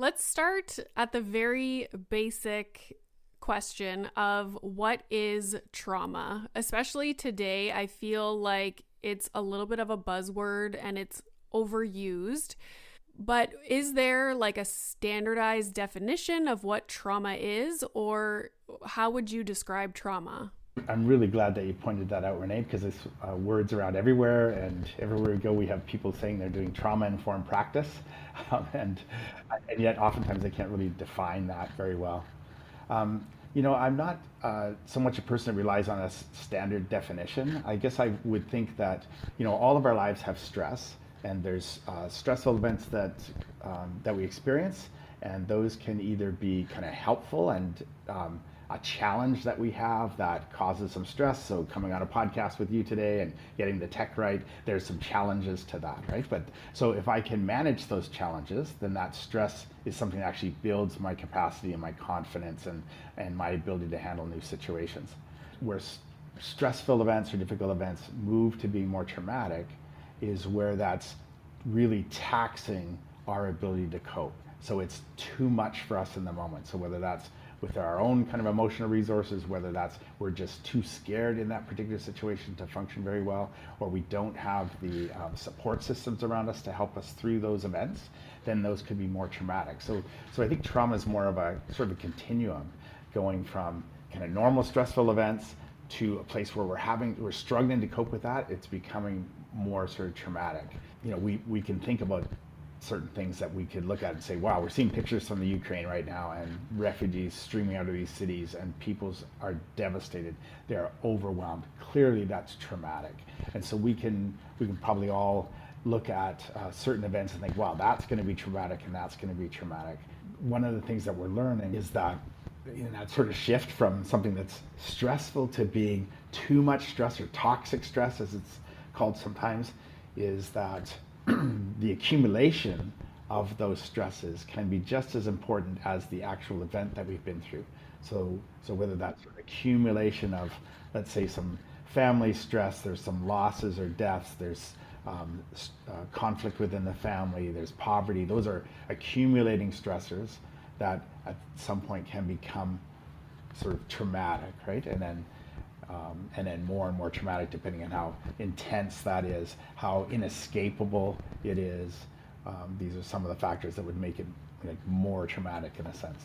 Let's start at the very basic question of what is trauma. Especially today, I feel like it's a little bit of a buzzword and it's overused. But is there like a standardized definition of what trauma is, or how would you describe trauma? I'm really glad that you pointed that out, Renee, because it's words around everywhere, and everywhere we go, we have people saying they're doing trauma-informed practice, um, and and yet oftentimes they can't really define that very well. I'm not so much a person that relies on a standard definition. I guess I would think that all of our lives have stress, and there's stressful events that we experience, and those can either be kind of helpful and a challenge that we have that causes some stress. So coming on a podcast with you today and getting the tech right, there's some challenges to that, right? But so if I can manage those challenges, then that stress is something that actually builds my capacity and my confidence and my ability to handle new situations. Where stressful events or difficult events move to being more traumatic is where that's really taxing our ability to cope. So it's too much for us in the moment. So whether that's with our own kind of emotional resources, whether that's we're just too scared in that particular situation to function very well, or we don't have the support systems around us to help us through those events, then those could be more traumatic. So I think trauma is more of a sort of a continuum, going from kind of normal stressful events to a place where we're struggling to cope with that. It's becoming more sort of traumatic. We can think about certain things that we could look at and say, wow, we're seeing pictures from the Ukraine right now and refugees streaming out of these cities and people are devastated. They're overwhelmed. Clearly that's traumatic. And so we can probably all look at certain events and think, wow, that's going to be traumatic and that's going to be traumatic. One of the things that we're learning is that that sort of shift from something that's stressful to being too much stress, or toxic stress as it's called sometimes, is that the accumulation of those stresses can be just as important as the actual event that we've been through. So whether that's accumulation of, let's say, some family stress, there's some losses or deaths, there's conflict within the family, there's poverty. Those are accumulating stressors that at some point can become sort of traumatic, right? And then more and more traumatic depending on how intense that is, how inescapable it is. These are some of the factors that would make it like more traumatic in a sense.